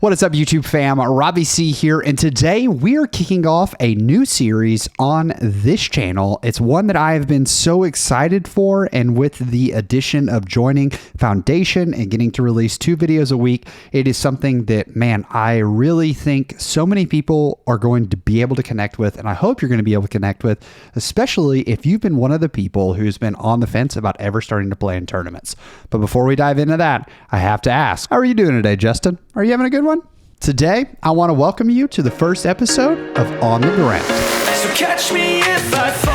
What is up, YouTube fam? Robbie C here, and today we are kicking off a new series on this channel. It's one that I have been so excited for, and with the addition of joining Foundation and getting to release 2 videos a week, it is something that, man, I really think so many people are going to be able to connect with, and I hope you're going to be able to connect with, especially if you've been one of the people who's been on the fence about ever starting to play in tournaments. But before we dive into that, I have to ask, how are you doing today, Justin? Are you having a good one? Today, I want to welcome you to the first episode of On the Ground. So catch me if I fall.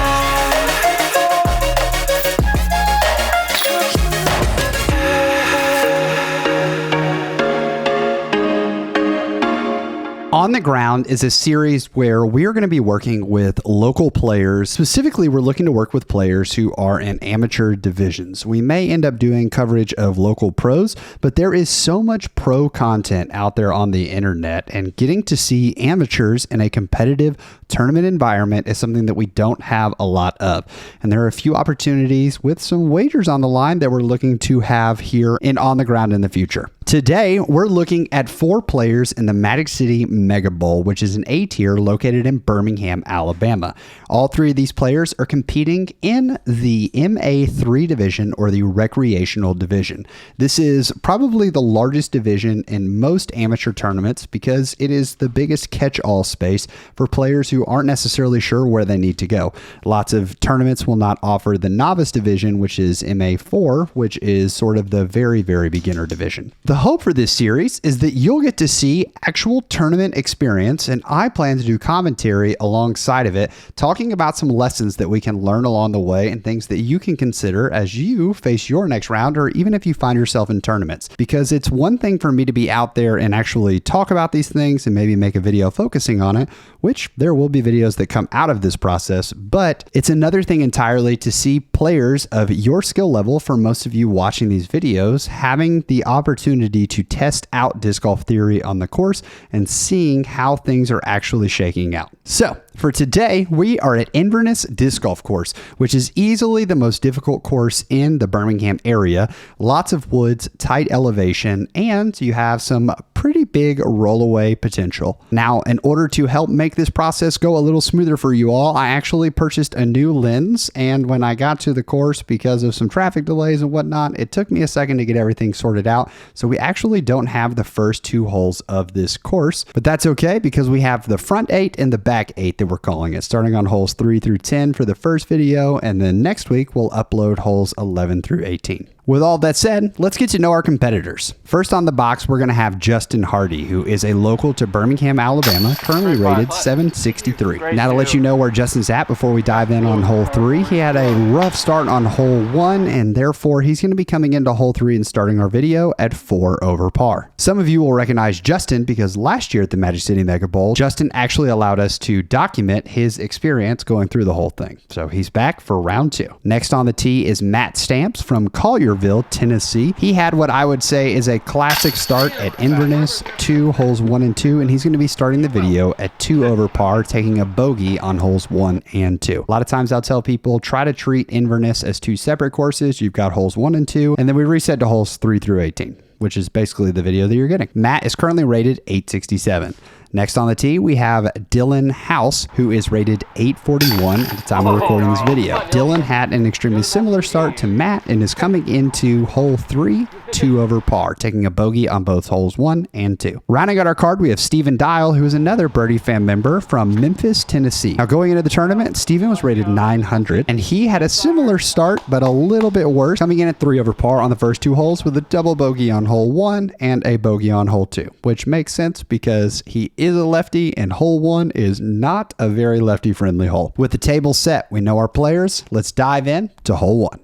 On the Ground is a series where we are going to be working with local players. Specifically, we're looking to work with players who are in amateur divisions. We may end up doing coverage of local pros, but there is so much pro content out there on the internet, and getting to see amateurs in a competitive tournament environment is something that we don't have a lot of. And there are a few opportunities with some wagers on the line that we're looking to have here in On the Ground in the future. Today, we're looking at 4 players in the Magic City Mega Bowl, which is an A tier located in Birmingham, Alabama. All 3 of these players are competing in the MA3 division, or the recreational division. This is probably the largest division in most amateur tournaments because it is the biggest catch-all space for players who aren't necessarily sure where they need to go. Lots of tournaments will not offer the novice division, which is MA4, which is sort of the very, very beginner division. The hope for this series is that you'll get to see actual tournament experience, and I plan to do commentary alongside of it, talking about some lessons that we can learn along the way and things that you can consider as you face your next round, or even if you find yourself in tournaments. Because it's one thing for me to be out there and actually talk about these things and maybe make a video focusing on it, which there will be videos that come out of this process, but it's another thing entirely to see players of your skill level, for most of you watching these videos, having the opportunity to test out disc golf theory on the course and seeing how things are actually shaking out. So for today, we are at Inverness Disc Golf Course, which is easily the most difficult course in the Birmingham area. Lots of woods, tight elevation, and you have some pretty big rollaway potential. Now, in order to help make this process go a little smoother for you all, I actually purchased a new lens, and when I got to the course, because of some traffic delays and whatnot, it took me a second to get everything sorted out. So we actually don't have the first 2 holes of this course, but that's okay because we have the front 8 and the back 8 that we're calling it, starting on holes 3 through 10 for the first video, and then next week we'll upload holes 11 through 18. With all that said, let's get to know our competitors. First on the box, we're going to have Justin Hardy, who is a local to Birmingham, Alabama, currently rated 763. Now to let you know where Justin's at before we dive in on hole 3, he had a rough start on hole 1, and therefore he's going to be coming into hole 3 and starting our video at 4 over par. Some of you will recognize Justin because last year at the Magic City Mega Bowl, Justin actually allowed us to document his experience going through the whole thing. So he's back for round 2. Next on the tee is Matt Stamps from Collierville, Tennessee. He had what I would say is a classic start at Inverness, 2 holes 1 and 2, and he's going to be starting the video at 2 over par, taking a bogey on holes 1 and 2. A lot of times I'll tell people, try to treat Inverness as 2 separate courses. You've got holes 1 and 2, and then we reset to holes 3 through 18, which is basically the video that you're getting. Matt is currently rated 867. Next on the tee, we have Dylan House, who is rated 841 at the time of recording this video. Dylan had an extremely similar start to Matt and is coming into hole 3, 2 over par, taking a bogey on both holes 1 and 2. Rounding out our card, we have Steven Dial, who is another Birdie fan member from Memphis, Tennessee. Now going into the tournament, Steven was rated 900, and he had a similar start, but a little bit worse, coming in at 3 over par on the first 2 holes with a double bogey on hole 1 and a bogey on hole 2, which makes sense because he is a lefty, and hole 1 is not a very lefty-friendly hole. With the table set, we know our players. Let's dive in to hole 1.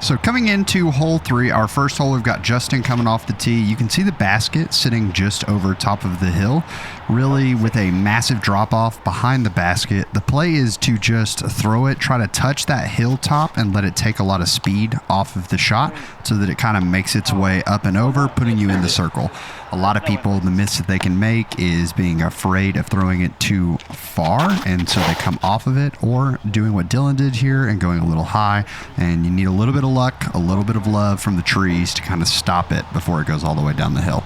So coming into hole 3, our first hole, we've got Justin coming off the tee. You can see the basket sitting just over top of the hill, really with a massive drop off behind the basket. The play is to just throw it, try to touch that hilltop and let it take a lot of speed off of the shot so that it kind of makes its way up and over, putting you in the circle. A lot of people, the miss that they can make is being afraid of throwing it too far, and so they come off of it, or doing what Dylan did here and going a little high, and you need a little bit of luck, a little bit of love from the trees to kind of stop it before it goes all the way down the hill.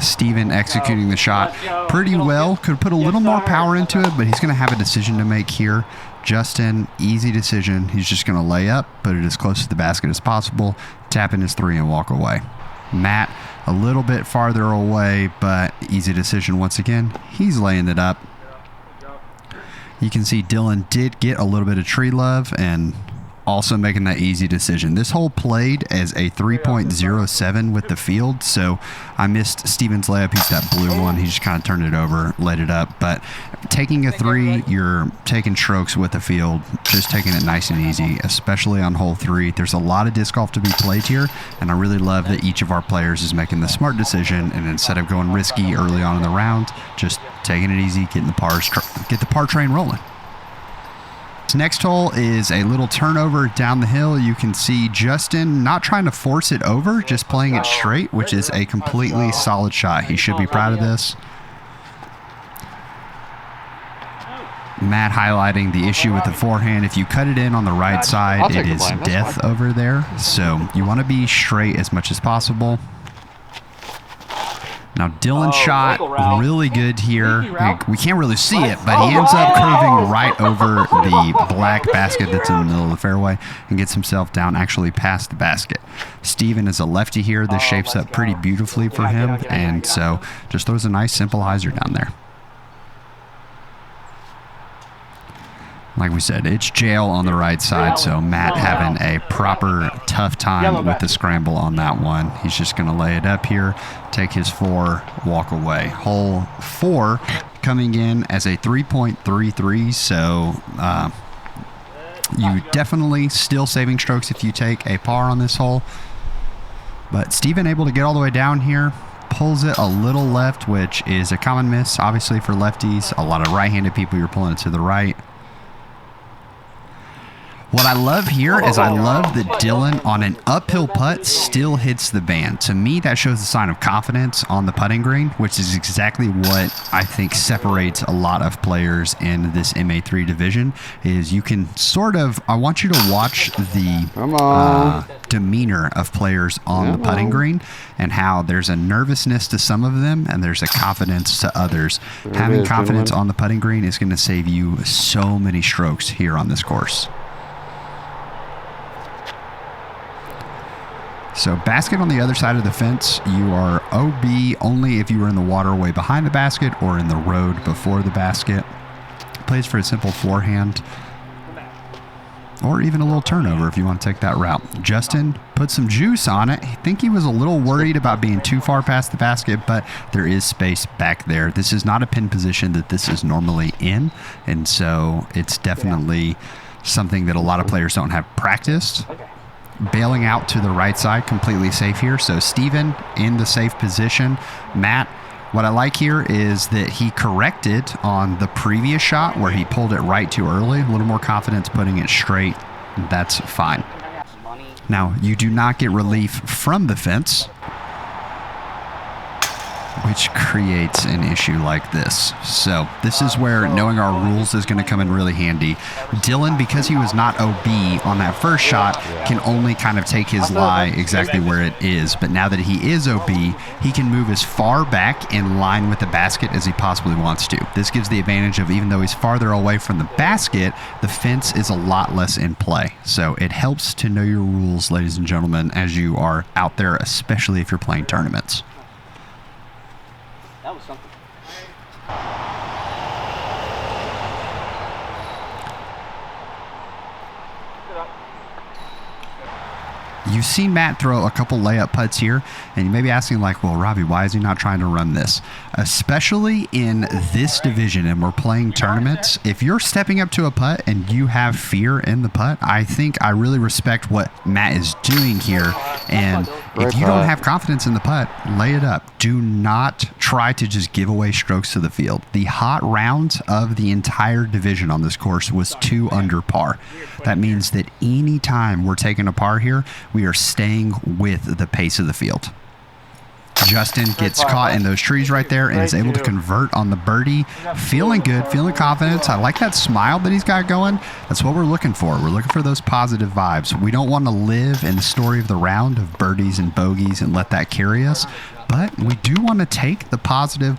Steven executing the shot pretty well. Could put a little more power into it, but he's going to have a decision to make here. Justin, easy decision. He's just going to lay up, put it as close to the basket as possible, tap in his 3 and walk away. Matt, a little bit farther away, but easy decision once again. He's laying it up. You can see Dylan did get a little bit of tree love and also making that easy decision. This hole played as a 3.07 with the field, so I missed Steven's layup. He's that blue one. He just kind of turned it over, laid it up. But taking a 3, you're taking strokes with the field, just taking it nice and easy, especially on hole 3. There's a lot of disc golf to be played here, and I really love that each of our players is making the smart decision, and instead of going risky early on in the round, just taking it easy, getting get the par train rolling. Next hole is a little turnover down the hill. You can see Justin not trying to force it over, just playing it straight, which is a completely solid shot. He should be proud of this. Matt highlighting the issue with the forehand. If you cut it in on the right side, it is death over there. So you want to be straight as much as possible. Now, Dylan's shot really good here. We can't really see it, but he ends up curving right over the black basket that's in the middle of the fairway and gets himself down actually past the basket. Steven is a lefty here. This shapes up pretty beautifully for him, and so just throws a nice simple hyzer down there. Like we said, it's jail on the right side, so Matt having a proper tough time with the scramble on that one. He's just going to lay it up here, take his 4, walk away. Hole 4 coming in as a 3.33, so you definitely still saving strokes if you take a par on this hole. But Steven able to get all the way down here. Pulls it a little left, which is a common miss, obviously, for lefties. A lot of right-handed people, you're pulling it to the right. What I love here is I love that Dylan on an uphill putt still hits the band. To me, that shows a sign of confidence on the putting green, which is exactly what I think separates a lot of players in this MA3 division. Is you can sort of, I want you to watch the demeanor of players on the putting green and how there's a nervousness to some of them and there's a confidence to others. Having confidence on the putting green is going to save you so many strokes here on this course. So basket on the other side of the fence, you are OB only if you are in the waterway behind the basket or in the road before the basket. Plays for a simple forehand or even a little turnover if you want to take that route. Justin put some juice on it. I think he was a little worried about being too far past the basket, but there is space back there. This is not a pin position that this is normally in, and so it's definitely something that a lot of players don't have practiced. Bailing out to the right side, completely safe here. So Steven in the safe position. Matt, what I like here is that he corrected on the previous shot where he pulled it right too early. A little more confidence putting it straight. That's fine. Now, you do not get relief from the fence, which creates an issue like this. So this is where knowing our rules is going to come in really handy. Dylan, because he was not OB on that first shot, can only kind of take his lie exactly where it is. But now that he is OB, he can move as far back in line with the basket as he possibly wants to. This gives the advantage of, even though he's farther away from the basket, the fence is a lot less in play. So it helps to know your rules, ladies and gentlemen, as you are out there, especially if you're playing tournaments. That was something. You've seen Matt throw a couple layup putts here, and you may be asking like, well, Robbie, why is he not trying to run this? Especially in this division and we're playing tournaments, if you're stepping up to a putt and you have fear in the putt, I think I really respect what Matt is doing here. And if you don't have confidence in the putt, lay it up. Do not try to just give away strokes to the field. The hot round of the entire division on this course was 2 under par. That means that any time we're taking a par here, we are staying with the pace of the field. Justin gets caught in those trees right there and is able to convert on the birdie. Feeling good, feeling confident. I like that smile that he's got going. That's what we're looking for. We're looking for those positive vibes. We don't want to live in the story of the round of birdies and bogeys and let that carry us. but we do want to take the positive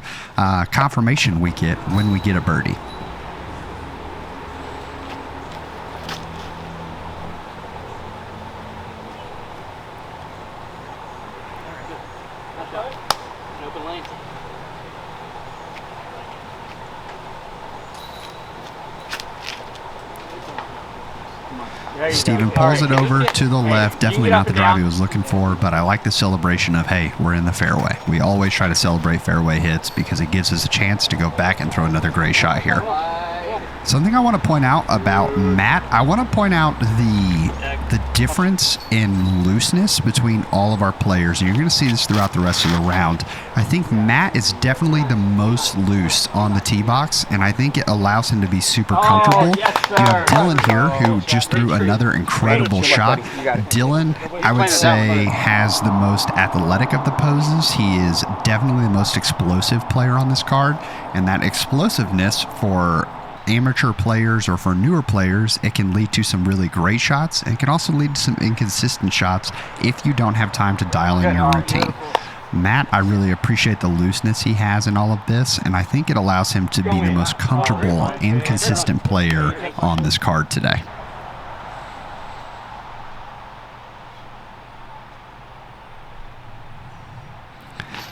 confirmation we get when we get a birdie. Steven pulls it over to the left. Definitely not the drive he was looking for, but I like the celebration of, hey, we're in the fairway. We always try to celebrate fairway hits because it gives us a chance to go back and throw another great shot here. Something I want to point out about Matt, I want to point out the difference in looseness between all of our players. And you're going to see this throughout the rest of the round. I think Matt is definitely the most loose on the tee box, and I think it allows him to be super comfortable. You have Dylan here, who just threw another incredible shot. Dylan, I would say, has the most athletic of the poses. He is definitely the most explosive player on this card, and that explosiveness for amateur players or for newer players, it can lead to some really great shots. It can also lead to some inconsistent shots if you don't have time to dial in your routine. Matt, I really appreciate the looseness he has in all of this, and I think it allows him to be the most comfortable and consistent player on this card today.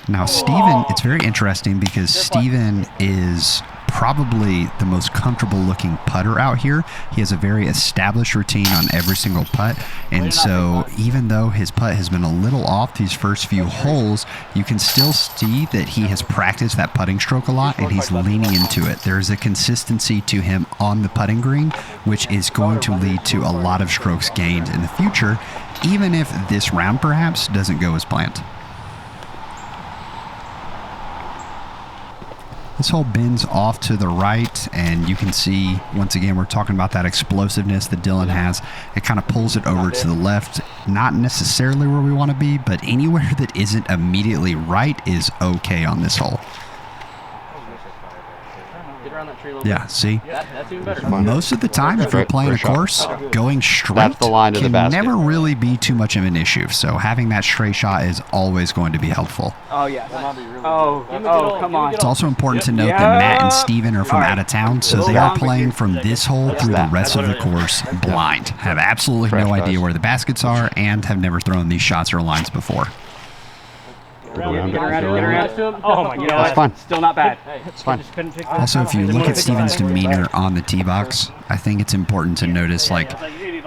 Now, Steven, it's very interesting because Steven is probably the most comfortable looking putter out here. He has a very established routine on every single putt, and so even though his putt has been a little off these first few holes, you can still see that he has practiced that putting stroke a lot and he's leaning into it. There's a consistency to him on the putting green, which is going to lead to a lot of strokes gained in the future, even if this round perhaps doesn't go as planned. This hole bends off to the right, and you can see, once again, we're talking about that explosiveness that Dylan has. It kind of pulls it over to the left. Not necessarily where we want to be, but anywhere that isn't immediately right is okay on this hole. Yeah, see? Most of the time, if you're playing a course, going straight can never really be too much of an issue. So having that straight shot is always going to be helpful. Oh, yeah. Oh, come on. It's also important to note that Matt and Steven are from out of town, so they are playing from this hole through the rest of the course blind. Have absolutely no idea where the baskets are and have never thrown these shots or lines before. Get around it. Oh my God. That's fine. Still not bad. It's fine. Also, if you look at Steven's demeanor on the tee box, I think it's important to notice, like,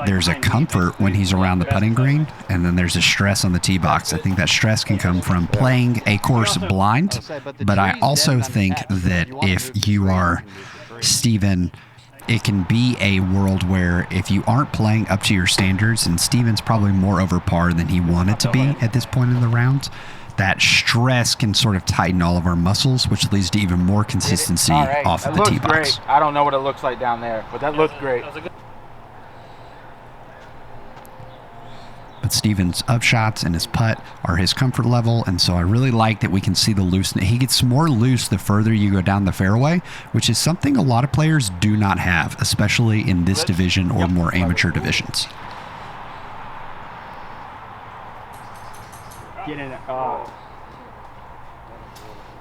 there's a comfort when he's around the putting green, and then there's a stress on the tee box. I think that stress can come from playing a course blind, but I also think that if you are Steven, it can be a world where if you aren't playing up to your standards, and Steven's probably more over par than he wanted to be at this point in the round, that stress can sort of tighten all of our muscles, which leads to even more consistency off of the tee box. I don't know what it looks like down there, but that looked great. But Steven's upshots and his putt are his comfort level, and so I really like that we can see the looseness. He gets more loose the further you go down the fairway, which is something a lot of players do not have, especially in this division or more amateur divisions. Get in it.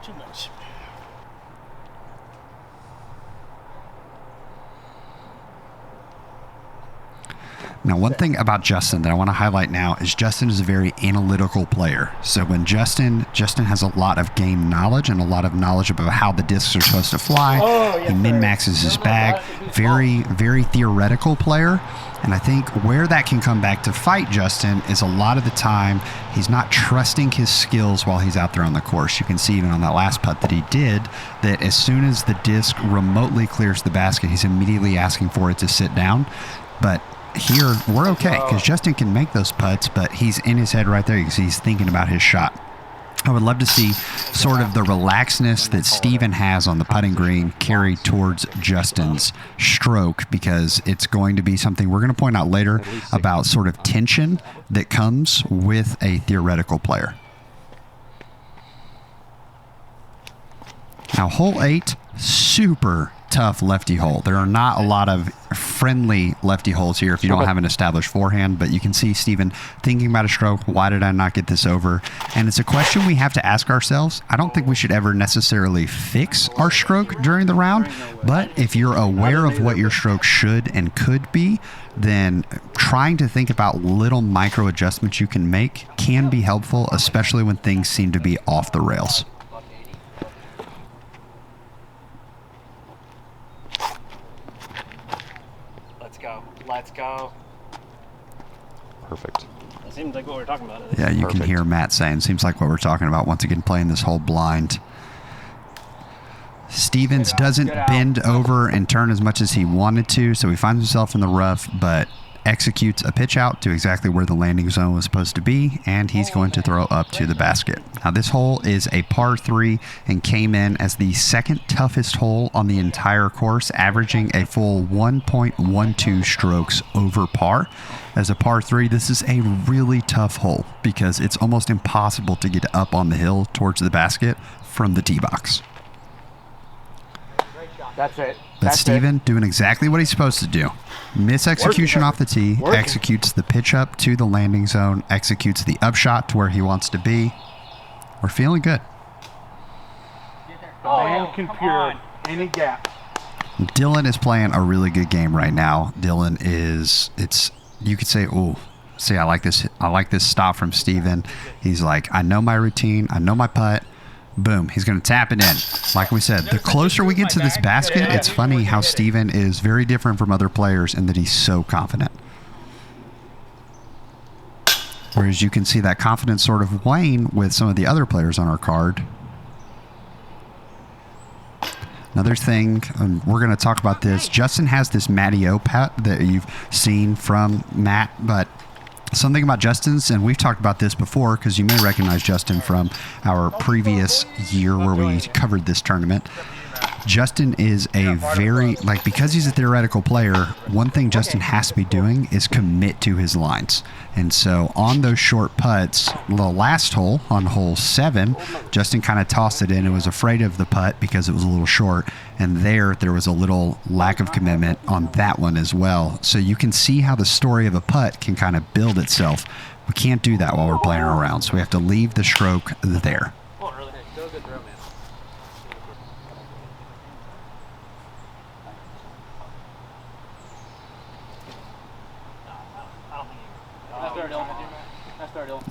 Too much. Now, one thing about Justin that I want to highlight now is Justin is a very analytical player. So when Justin has a lot of game knowledge and a lot of knowledge about how the discs are supposed to fly. He min-maxes his bag. Very, very theoretical player. And I think where that can come back to fight Justin is a lot of the time he's not trusting his skills while he's out there on the course. You can see even on that last putt that he did, that as soon as the disc remotely clears the basket, he's immediately asking for it to sit down. But here, we're okay, because Justin can make those putts, but he's in his head right there. You can see he's thinking about his shot. I would love to see sort of the relaxedness that Steven has on the putting green carry towards Justin's stroke, because it's going to be something we're going to point out later about sort of tension that comes with a theoretical player. Now, hole 8, super tough lefty hole. There are not a lot of friendly lefty holes here if you don't have an established forehand, but you can see Steven thinking about a stroke. Why did I not get this over? And it's a question we have to ask ourselves. I don't think we should ever necessarily fix our stroke during the round, but if you're aware of what your stroke should and could be, then trying to think about little micro adjustments you can make can be helpful, especially when things seem to be off the rails. Let's go. Perfect. That seems like what we're talking about. Yeah, you Perfect. can hear Matt saying, seems like what we're talking about. Once again, playing this whole blind. Stevens doesn't bend over and turn as much as he wanted to, so he finds himself in the rough, but executes a pitch out to exactly where the landing zone was supposed to be, and he's going to throw up to the basket. Now, this hole is a par 3 and came in as the second toughest hole on the entire course, averaging a full 1.12 strokes over par. As a par 3, this is a really tough hole because it's almost impossible to get up on the hill towards the basket from the tee box. That's it. But Steven doing exactly what he's supposed to do. Misexecution off the tee, executes the pitch up to the landing zone, executes the upshot to where he wants to be. We're feeling good. Man can cure any gap. Dylan is playing a really good game right now. Dylan is, you could say, oh, see, I like this stop from Steven. He's like, I know my routine, I know my putt. Boom, he's going to tap it in. Like we said, the closer we get to this basket, it's funny how Steven is very different from other players in that he's so confident. Whereas you can see that confidence sort of wane with some of the other players on our card. Another thing, we're going to talk about this. Justin has this Matty O putt that you've seen from Matt, but something about Justin's, and we've talked about this before because you may recognize Justin from our previous year where we covered this tournament. Justin is a very, because he's a theoretical player, one thing Justin has to be doing is commit to his lines. And so on those short putts, the last hole, on hole 7, Justin kind of tossed it in and was afraid of the putt because it was a little short. And there was a little lack of commitment on that one as well. So you can see how the story of a putt can kind of build itself. We can't do that while we're playing around, so we have to leave the stroke there.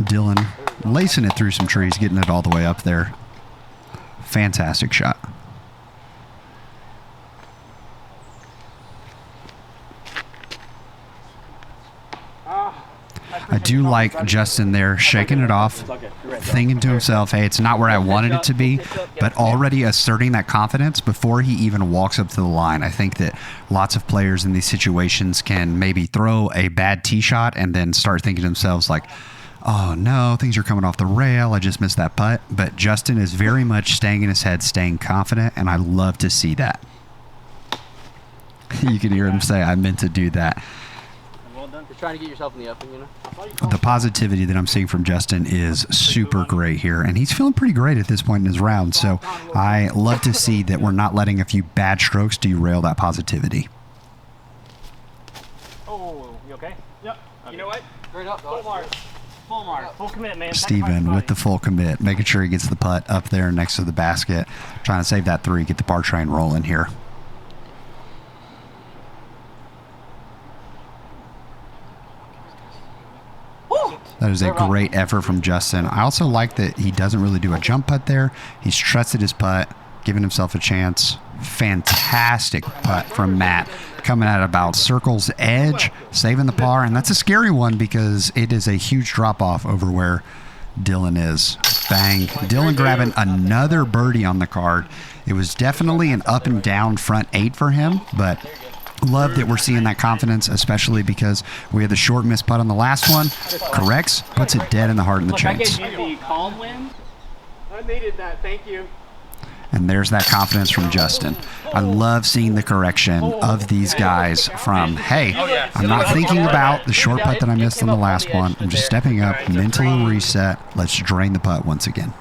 Dylan lacing it through some trees, getting it all the way up there. Fantastic shot. I do like Justin there shaking it off, thinking to himself, hey, it's not where I wanted it to be, but already asserting that confidence before he even walks up to the line. I think that lots of players in these situations can maybe throw a bad tee shot and then start thinking to themselves like, oh no, things are coming off the rail, I just missed that putt. But Justin is very much staying in his head, staying confident, and I love to see that. You can hear him say, I meant to do that. You're trying to get yourself in the open, you know? The positivity that I'm seeing from Justin is super great here, and he's feeling pretty great at this point in his round. So I love to see that we're not letting a few bad strokes derail that positivity. Oh, you okay? Yep. Okay. You know what? Straight up, dog. Full mark. Full commit, man. Steven with the full commit, making sure he gets the putt up there next to the basket, trying to save that 3, get the par train rolling here. That is a great effort from Justin. I also like that he doesn't really do a jump putt there. He's trusted his putt, giving himself a chance. Fantastic putt from Matt, coming at about circle's edge, saving the par. And that's a scary one because it is a huge drop-off over where Dylan is. Bang. Dylan grabbing another birdie on the card. It was definitely an up and down front 8 for him, but love that we're seeing that confidence, especially because we had the short miss putt on the last one. Corrects, puts it dead in the heart and the chains. The calm win. I needed that. Thank you. And there's that confidence from Justin. I love seeing the correction of these guys from, hey, I'm not thinking about the short putt that I missed on the last one. I'm just stepping up, mentally reset. Let's drain the putt once again.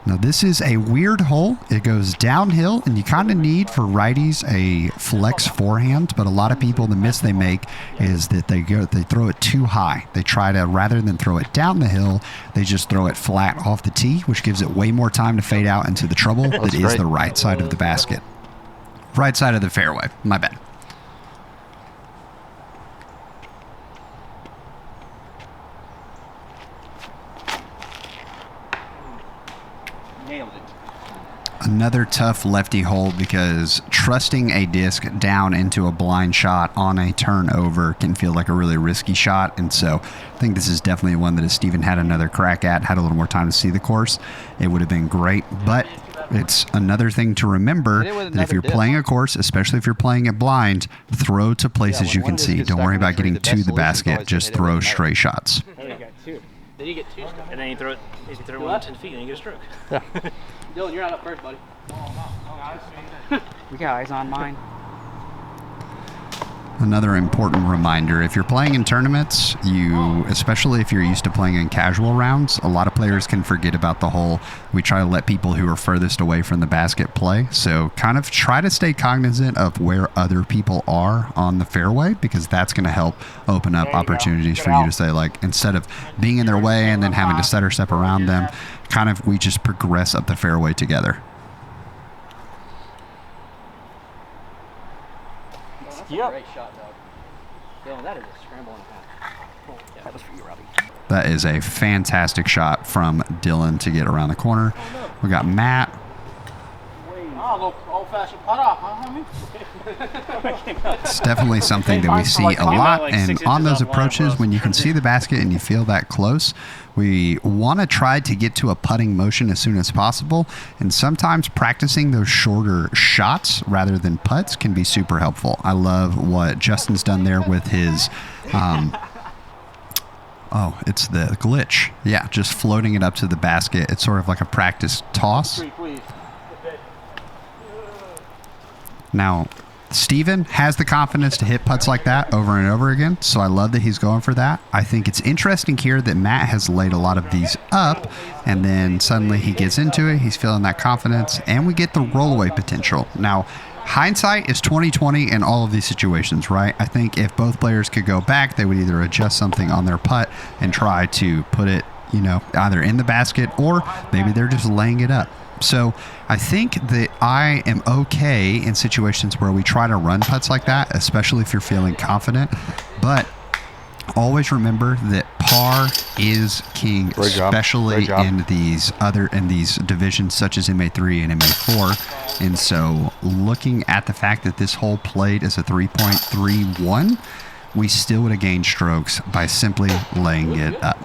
Now this is a weird hole. It goes downhill, and you kind of need for righties a flex forehand, but a lot of people, the miss they make is that they throw it too high. They try to, rather than throw it down the hill, they just throw it flat off the tee, which gives it way more time to fade out into the trouble that is the right side of the basket. Right side of the fairway. My bad. Nailed it. Another tough lefty hole because trusting a disc down into a blind shot on a turnover can feel like a really risky shot. And so I think this is definitely one that if Steven had another crack at, had a little more time to see the course, it would have been great. But it's another thing to remember that if you're playing a course, especially if you're playing it blind, throw to places you can see. Don't worry about getting to the basket. Just throw straight shots. Then you get 2 strokes. And then you throw it, if you throw it more than 10 feet, and you get a stroke. Yeah. Dylan, you're not up first, buddy. We got eyes on mine. Another important reminder, if you're playing in tournaments, especially if you're used to playing in casual rounds, a lot of players can forget about the hole. We try to let people who are furthest away from the basket play. So kind of try to stay cognizant of where other people are on the fairway, because that's going to help open up opportunities for you to say, like, instead of being in their way and then having to set or step around them, kind of we just progress up the fairway together. Great shot, dog. Dylan, that is a scramble and a half. That was for you, Robbie. That is a fantastic shot from Dylan to get around the corner. We got Matt. Old-fashioned putt off, huh? It's definitely something that we see a lot, and on those approaches, when you can see the basket and you feel that close, we want to try to get to a putting motion as soon as possible, and sometimes practicing those shorter shots rather than putts can be super helpful. I love what Justin's done there with his it's the glitch. Yeah, just floating it up to the basket. It's sort of like a practice toss. Now, Steven has the confidence to hit putts like that over and over again, so I love that he's going for that. I think it's interesting here that Matt has laid a lot of these up, and then suddenly he gets into it, he's feeling that confidence, and we get the rollaway potential. Now, hindsight is 20/20 in all of these situations, right? I think if both players could go back, they would either adjust something on their putt and try to put it, either in the basket, or maybe they're just laying it up. So I think that I am okay in situations where we try to run putts like that, especially if you're feeling confident. But always remember that par is king, especially in these divisions such as MA3 and MA4. And so looking at the fact that this hole played as a 3.31, we still would have gained strokes by simply laying it up.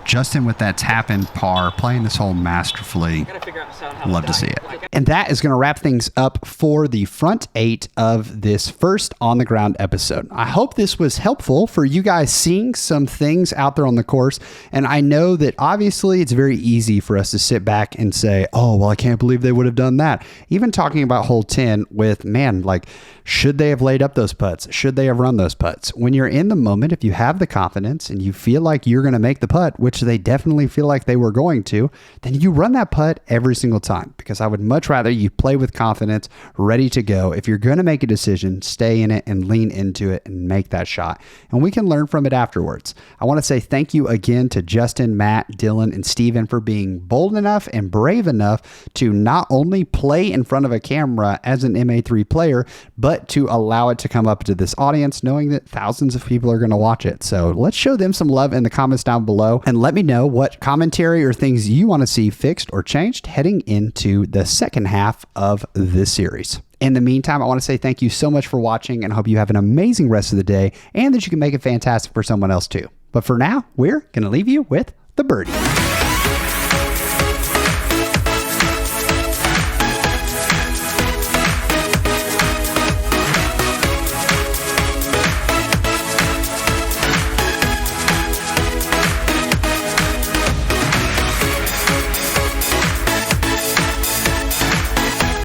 Justin with that tap in par, playing this hole masterfully. Love to see it. And that is going to wrap things up for the front 8 of this first On the Ground episode. I hope this was helpful for you guys seeing some things out there on the course. And I know that obviously it's very easy for us to sit back and say, oh, well, I can't believe they would have done that. Even talking about hole 10 with, should they have laid up those putts? Should they have run those putts? When you're in the moment, if you have the confidence and you feel like you're going to make the putt, which they definitely feel like they were going to, then you run that putt every single time, because I would much rather you play with confidence, ready to go. If you're going to make a decision, stay in it and lean into it and make that shot. And we can learn from it afterwards. I want to say thank you again to Justin, Matt, Dylan, and Steven for being bold enough and brave enough to not only play in front of a camera as an MA3 player, but to allow it to come up to this audience, knowing that thousands of people are going to watch it. So let's show them some love in the comments down below, and let me know what commentary or things you want to see fixed or changed heading into the second half of this series. In the meantime, I want to say thank you so much for watching, and I hope you have an amazing rest of the day and that you can make it fantastic for someone else too. But for now, we're going to leave you with the birdie.